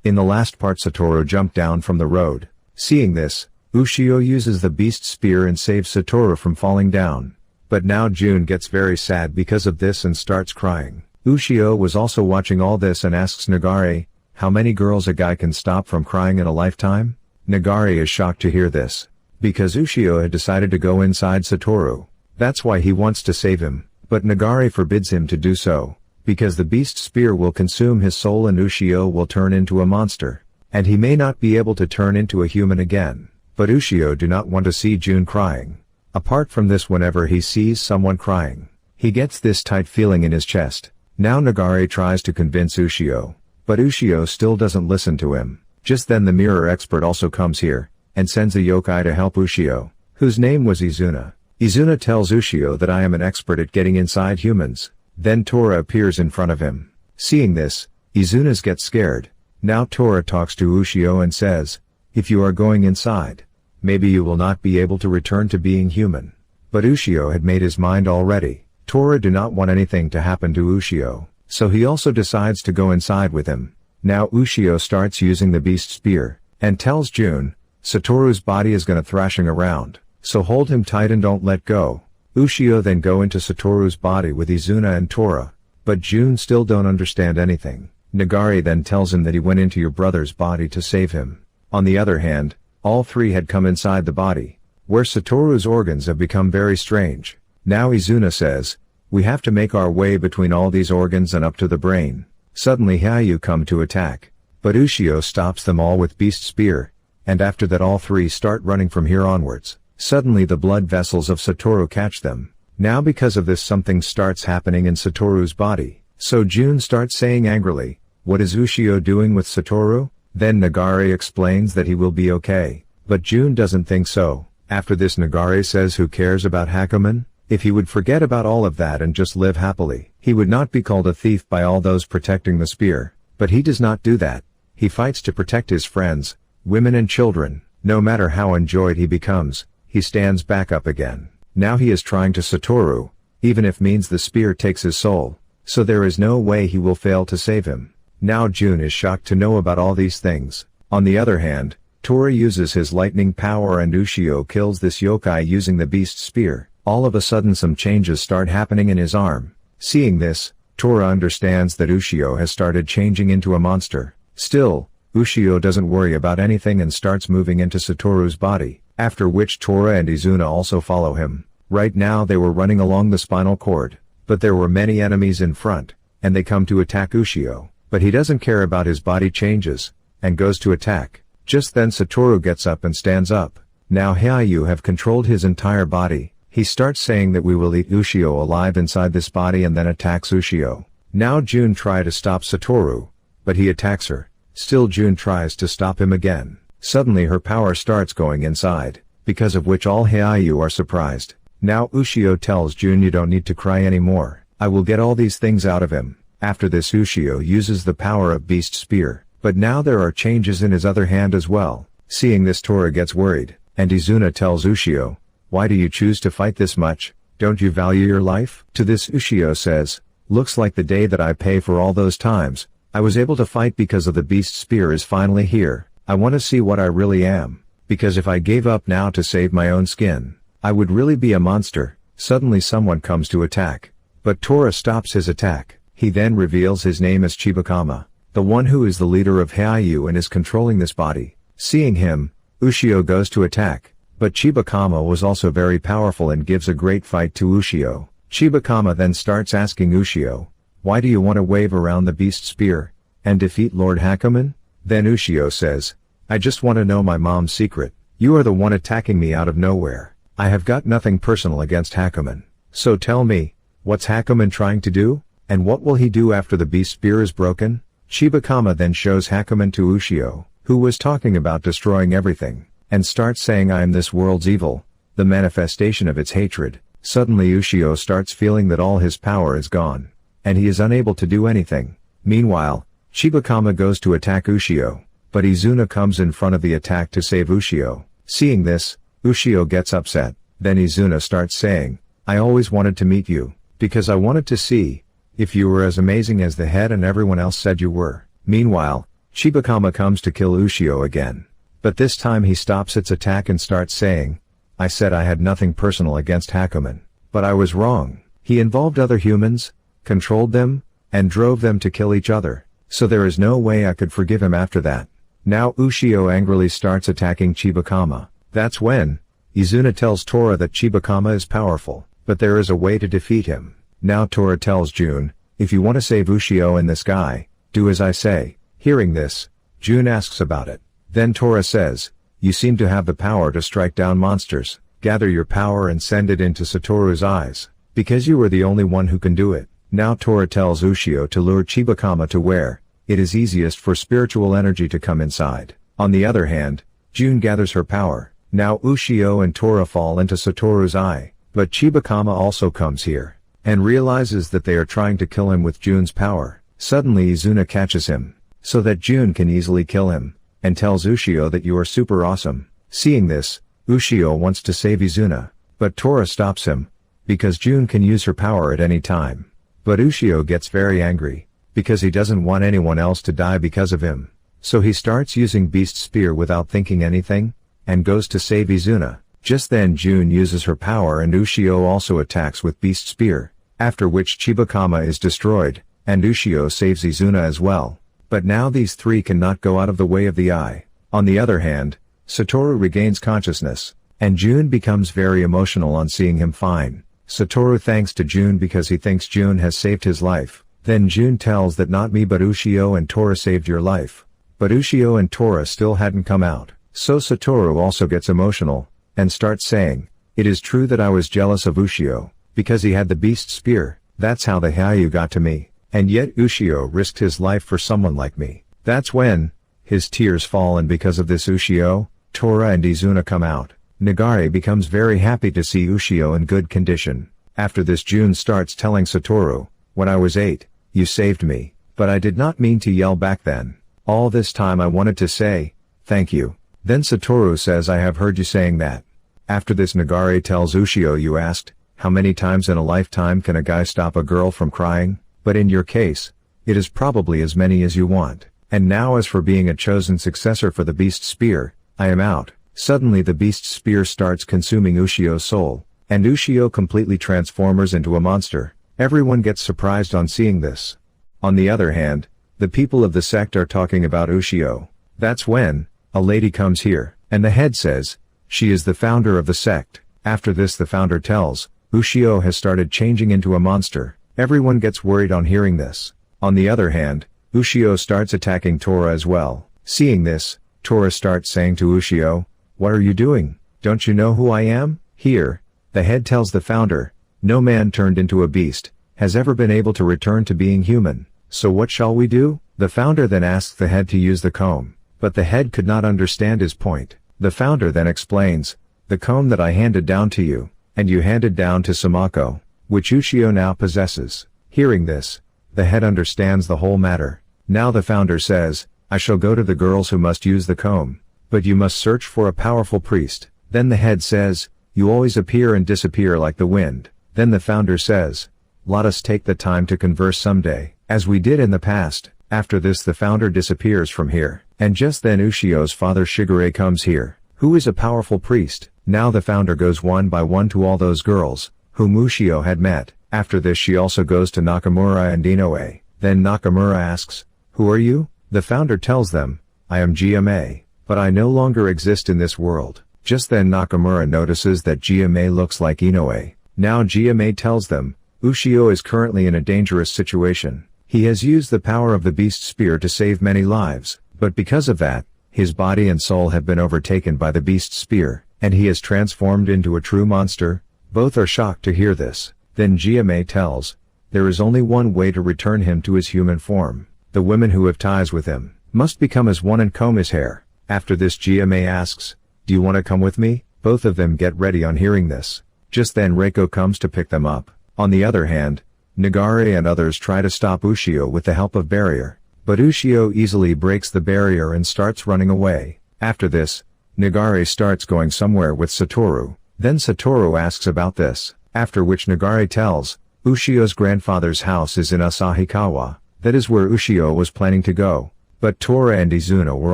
In the last part, Satoru jumped down from the road. Seeing this, Ushio uses the beast spear and saves Satoru from falling down. But now Jun gets very sad because of this and starts crying. Ushio was also watching all this and asks Nagare, how many girls a guy can stop from crying in a lifetime? Nagare is shocked to hear this. Because Ushio had decided to go inside Satoru. That's why he wants to save him, but Nagare forbids him to do so. Because the beast spear will consume his soul and Ushio will turn into a monster. And he may not be able to turn into a human again. But Ushio do not want to see Jun crying. Apart from this, whenever he sees someone crying, he gets this tight feeling in his chest. Now Nagare tries to convince Ushio, but Ushio still doesn't listen to him. Just then the mirror expert also comes here, and sends a yokai to help Ushio, whose name was Izuna. Izuna tells Ushio that I am an expert at getting inside humans. Then Tora appears in front of him. Seeing this, Izuna gets scared. Now Tora talks to Ushio and says, if you are going inside, maybe you will not be able to return to being human. But Ushio had made his mind already. Tora do not want anything to happen to Ushio, so he also decides to go inside with him. Now Ushio starts using the beast spear, and tells Jun, Satoru's body is gonna thrashing around, so hold him tight and don't let go. Ushio then go into Satoru's body with Izuna and Tora, but Jun still don't understand anything. Nagare then tells him that he went into your brother's body to save him. On the other hand, all three had come inside the body, where Satoru's organs have become very strange. Now Izuna says, we have to make our way between all these organs and up to the brain. Suddenly Hyayu come to attack, but Ushio stops them all with beast spear, and after that all three start running from here onwards. Suddenly the blood vessels of Satoru catch them. Now because of this something starts happening in Satoru's body, so Jun starts saying angrily, what is Ushio doing with Satoru? Then Nagare explains that he will be okay, but Jun doesn't think so. After this Nagare says who cares about Hakumen? If he would forget about all of that and just live happily, he would not be called a thief by all those protecting the spear. But he does not do that. He fights to protect his friends, women and children. No matter how enjoyed he becomes, he stands back up again. Now he is trying to Satoru, even if means the spear takes his soul, so there is no way he will fail to save him. Now Jun is shocked to know about all these things. On the other hand, Tora uses his lightning power and Ushio kills this yokai using the beast spear. All of a sudden some changes start happening in his arm. Seeing this, Tora understands that Ushio has started changing into a monster. Still, Ushio doesn't worry about anything and starts moving into Satoru's body, after which Tora and Izuna also follow him. Right now they were running along the spinal cord, but there were many enemies in front, and they come to attack Ushio, but he doesn't care about his body changes, and goes to attack. Just then Satoru gets up and stands up. Now Hyayu have controlled his entire body. He starts saying that we will eat Ushio alive inside this body and then attacks Ushio. Now Jun tries to stop Satoru, but he attacks her. Still Jun tries to stop him again. Suddenly her power starts going inside, because of which all Hyayu are surprised. Now Ushio tells Jun you don't need to cry anymore. I will get all these things out of him. After this Ushio uses the power of beast spear, but now there are changes in his other hand as well. Seeing this Tora gets worried, and Izuna tells Ushio, why do you choose to fight this much? Don't you value your life? To this Ushio says, looks like the day that I pay for all those times. I was able to fight because of the beast spear is finally here. I want to see what I really am. Because if I gave up now to save my own skin, I would really be a monster. Suddenly someone comes to attack. But Tora stops his attack. He then reveals his name as Chibakama, the one who is the leader of Hyayu and is controlling this body. Seeing him, Ushio goes to attack. But Chibakama was also very powerful and gives a great fight to Ushio. Chibakama then starts asking Ushio, why do you want to wave around the beast spear, and defeat Lord Hakumen? Then Ushio says, I just want to know my mom's secret. You are the one attacking me out of nowhere. I have got nothing personal against Hakumen. So tell me, what's Hakumen trying to do? And what will he do after the beast spear is broken? Chibakama then shows Hakumen to Ushio, who was talking about destroying everything, and starts saying I am this world's evil, the manifestation of its hatred. Suddenly Ushio starts feeling that all his power is gone, and he is unable to do anything. Meanwhile, Chibakama goes to attack Ushio, but Izuna comes in front of the attack to save Ushio. Seeing this, Ushio gets upset. Then Izuna starts saying, I always wanted to meet you, because I wanted to see if you were as amazing as the head and everyone else said you were. Meanwhile, Chibukama comes to kill Ushio again. But this time he stops its attack and starts saying, I said I had nothing personal against Hakumen. But I was wrong. He involved other humans, controlled them, and drove them to kill each other. So there is no way I could forgive him after that. Now Ushio angrily starts attacking Chibukama. That's when Izuna tells Tora that Chibukama is powerful, but there is a way to defeat him. Now Tora tells June, if you want to save Ushio and this guy, do as I say. Hearing this, June asks about it. Then Tora says, you seem to have the power to strike down monsters. Gather your power and send it into Satoru's eyes, because you are the only one who can do it. Now Tora tells Ushio to lure Chibukama to where it is easiest for spiritual energy to come inside. On the other hand, June gathers her power. Now Ushio and Tora fall into Satoru's eye, but Chibukama also comes here, and realizes that they are trying to kill him with June's power. Suddenly Izuna catches him, so that June can easily kill him, and tells Ushio that you are super awesome. Seeing this, Ushio wants to save Izuna, but Tora stops him, because June can use her power at any time. But Ushio gets very angry, because he doesn't want anyone else to die because of him. So he starts using Beast Spear without thinking anything, and goes to save Izuna. Just then June uses her power and Ushio also attacks with Beast Spear, after which Chibukama is destroyed, and Ushio saves Izuna as well. But now these three cannot go out of the way of the eye. On the other hand, Satoru regains consciousness, and June becomes very emotional on seeing him fine. Satoru thanks to June because he thinks June has saved his life. Then June tells that not me but Ushio and Tora saved your life. But Ushio and Tora still hadn't come out. So Satoru also gets emotional, and starts saying, it is true that I was jealous of Ushio, because he had the Beast Spear. That's how the Hyayu got to me. And yet Ushio risked his life for someone like me. That's when his tears fall, and because of this Ushio, Tora and Izuna come out. Nagare becomes very happy to see Ushio in good condition. After this June starts telling Satoru, when I was 8, you saved me, but I did not mean to yell back then. All this time I wanted to say, thank you. Then Satoru says I have heard you saying that. After this Nagare tells Ushio you asked, how many times in a lifetime can a guy stop a girl from crying? But in your case, it is probably as many as you want. And now as for being a chosen successor for the Beast Spear, I am out. Suddenly the Beast Spear starts consuming Ushio's soul, and Ushio completely transforms into a monster. Everyone gets surprised on seeing this. On the other hand, the people of the sect are talking about Ushio. That's when a lady comes here, and the head says, she is the founder of the sect. After this the founder tells, Ushio has started changing into a monster. Everyone gets worried on hearing this. On the other hand, Ushio starts attacking Tora as well. Seeing this, Tora starts saying to Ushio, what are you doing? Don't you know who I am? Here, the head tells the founder, no man turned into a beast has ever been able to return to being human. So what shall we do? The founder then asks the head to use the comb, but the head could not understand his point. The founder then explains, the comb that I handed down to you, and you handed down to Samako, which Ushio now possesses. Hearing this, the head understands the whole matter. Now the founder says, I shall go to the girls who must use the comb, but you must search for a powerful priest. Then the head says, you always appear and disappear like the wind. Then the founder says, let us take the time to converse someday, as we did in the past. After this the founder disappears from here, and just then Ushio's father Shigure comes here, who is a powerful priest. Now the founder goes one by one to all those girls, whom Ushio had met. After this she also goes to Nakamura and Inoue. Then Nakamura asks, who are you? The founder tells them, I am GMA, but I no longer exist in this world. Just then Nakamura notices that GMA looks like Inoue. Now GMA tells them, Ushio is currently in a dangerous situation. He has used the power of the Beast Spear to save many lives, but because of that, his body and soul have been overtaken by the Beast Spear, and he has transformed into a true monster. Both are shocked to hear this. Then GMA tells, there is only one way to return him to his human form. The women who have ties with him must become as one and comb his hair. After this GMA asks, do you want to come with me? Both of them get ready on hearing this. Just then Reiko comes to pick them up. On the other hand, Nagare and others try to stop Ushio with the help of barrier, but Ushio easily breaks the barrier and starts running away. After this, Nagare starts going somewhere with Satoru. Then Satoru asks about this, after which Nagare tells, Ushio's grandfather's house is in Asahikawa. That is where Ushio was planning to go. But Tora and Izuna were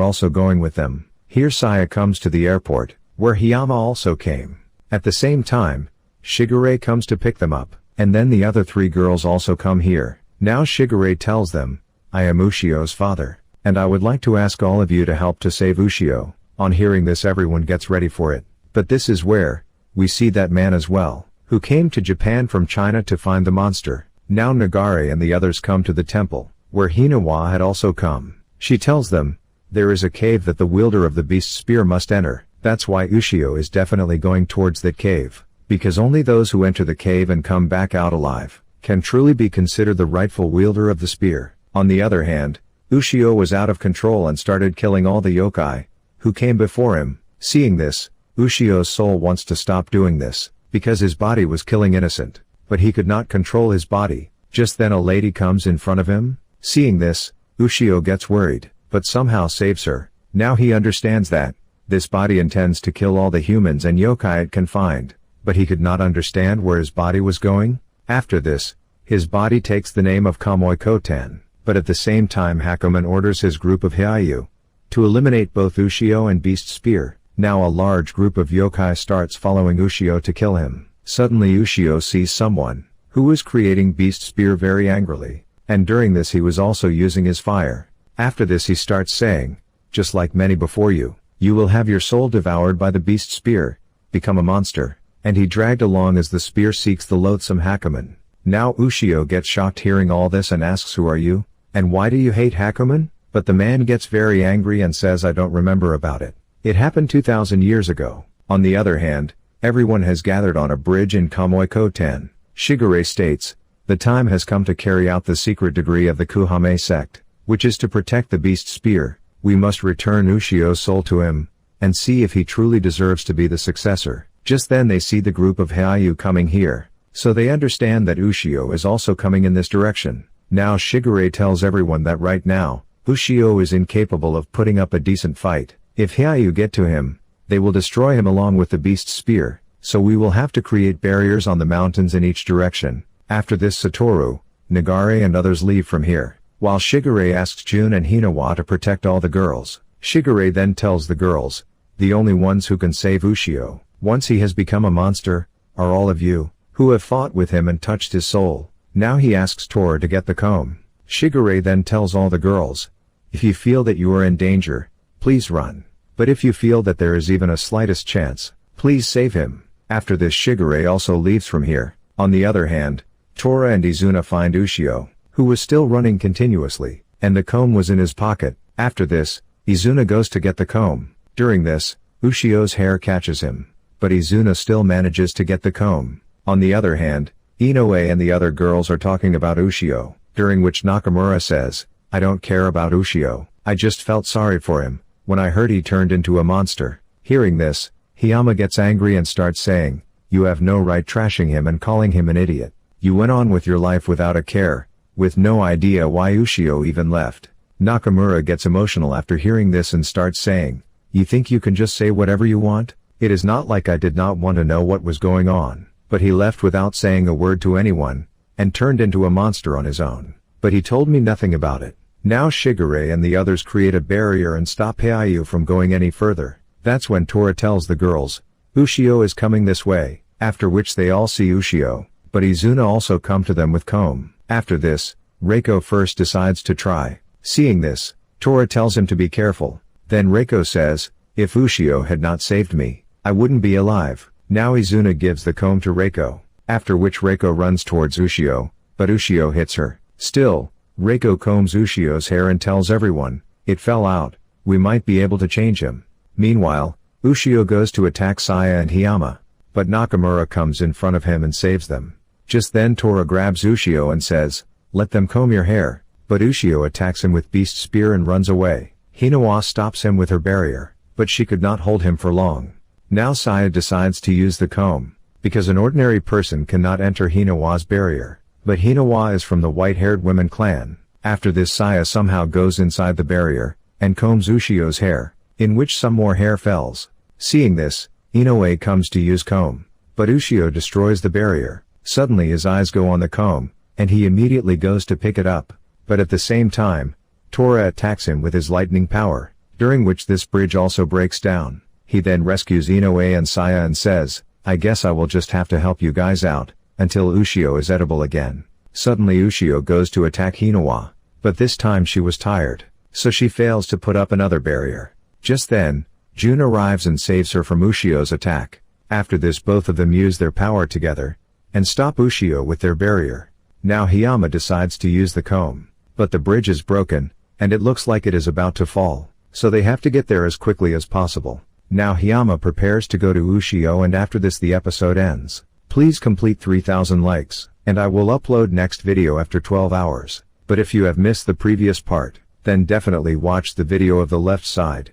also going with them. Here Saya comes to the airport, where Hiyama also came. At the same time, Shigure comes to pick them up, and then the other 3 girls also come here. Now Shigure tells them, I am Ushio's father, and I would like to ask all of you to help to save Ushio. On hearing this, everyone gets ready for it. But this is where we see that man as well, who came to Japan from China to find the monster. Now Nagare and the others come to the temple, where Hinawa had also come. She tells them, there is a cave that the wielder of the beast spear must enter. That's why Ushio is definitely going towards that cave, because only those who enter the cave and come back out alive can truly be considered the rightful wielder of the spear. On the other hand, Ushio was out of control and started killing all the yokai who came before him. Seeing this, Ushio's soul wants to stop doing this, because his body was killing innocent, but he could not control his body. Just then a lady comes in front of him. Seeing this, Ushio gets worried, but somehow saves her. Now he understands that this body intends to kill all the humans and yokai it can find, but he could not understand where his body was going. After this, his body takes the name of Kamui Koten, but at the same time Hakumen orders his group of Hyayu to eliminate both Ushio and Beast Spear. Now a large group of yokai starts following Ushio to kill him. Suddenly Ushio sees someone who is creating Beast Spear very angrily, and during this he was also using his fire. After this he starts saying, just like many before you, you will have your soul devoured by the Beast Spear, become a monster, and he dragged along as the spear seeks the loathsome Hakumen. Now Ushio gets shocked hearing all this and asks, who are you, and why do you hate Hakumen? But the man gets very angry and says, I don't remember about it. It happened 2,000 years ago. On the other hand, everyone has gathered on a bridge in Kamui Koten. Shigure states, the time has come to carry out the secret degree of the Kuhame sect, which is to protect the Beast Spear. We must return Ushio's soul to him, and see if he truly deserves to be the successor. Just then they see the group of Hyayu coming here, so they understand that Ushio is also coming in this direction. Now Shigure tells everyone that right now, Ushio is incapable of putting up a decent fight. If Hyayu get to him, they will destroy him along with the Beast Spear, so we will have to create barriers on the mountains in each direction. After this Satoru, Nagare and others leave from here, while Shigure asks Jun and Hinawa to protect all the girls. Shigure then tells the girls, the only ones who can save Ushio, once he has become a monster, are all of you, who have fought with him and touched his soul. Now he asks Tora to get the comb. Shigure then tells all the girls, if you feel that you are in danger, please run. But if you feel that there is even a slightest chance, please save him. After this Shigure also leaves from here. On the other hand, Tora and Izuna find Ushio, who was still running continuously, and the comb was in his pocket. After this, Izuna goes to get the comb. During this, Ushio's hair catches him, but Izuna still manages to get the comb. On the other hand, Inoue and the other girls are talking about Ushio, during which Nakamura says, I don't care about Ushio, I just felt sorry for him when I heard he turned into a monster. Hearing this, Hiyama gets angry and starts saying, you have no right trashing him and calling him an idiot. You went on with your life without a care, with no idea why Ushio even left. Nakamura gets emotional after hearing this and starts saying, you think you can just say whatever you want? It is not like I did not want to know what was going on. But he left without saying a word to anyone, and turned into a monster on his own. But he told me nothing about it. Now Shigure and the others create a barrier and stop Heiyu from going any further. That's when Tora tells the girls, Ushio is coming this way, after which they all see Ushio, but Izuna also come to them with comb. After this, Reiko first decides to try. Seeing this, Tora tells him to be careful. Then Reiko says, if Ushio had not saved me, I wouldn't be alive. Now Izuna gives the comb to Reiko, after which Reiko runs towards Ushio, but Ushio hits her. Still, Reiko combs Ushio's hair and tells everyone, it fell out, we might be able to change him. Meanwhile, Ushio goes to attack Saya and Hiyama, but Nakamura comes in front of him and saves them. Just then Tora grabs Ushio and says, let them comb your hair, but Ushio attacks him with Beast Spear and runs away. Hinawa stops him with her barrier, but she could not hold him for long. Now Saya decides to use the comb, because an ordinary person cannot enter Hinawa's barrier, but Hinawa is from the white-haired women clan. After this Saya somehow goes inside the barrier, and combs Ushio's hair, in which some more hair fells. Seeing this, Inoue comes to use comb, but Ushio destroys the barrier. Suddenly his eyes go on the comb, and he immediately goes to pick it up, but at the same time, Tora attacks him with his lightning power, during which this bridge also breaks down. He then rescues Inoue and Saya and says, "I guess I will just have to help you guys out, until Ushio is edible again." Suddenly Ushio goes to attack Hinawa, but this time she was tired, so she fails to put up another barrier. Just then, June arrives and saves her from Ushio's attack. After this both of them use their power together, and stop Ushio with their barrier. Now Hiyama decides to use the comb, but the bridge is broken, and it looks like it is about to fall, so they have to get there as quickly as possible. Now Hiyama prepares to go to Ushio, and after this the episode ends. Please complete 3000 likes, and I will upload next video after 12 hours. But if you have missed the previous part, then definitely watch the video of the left side.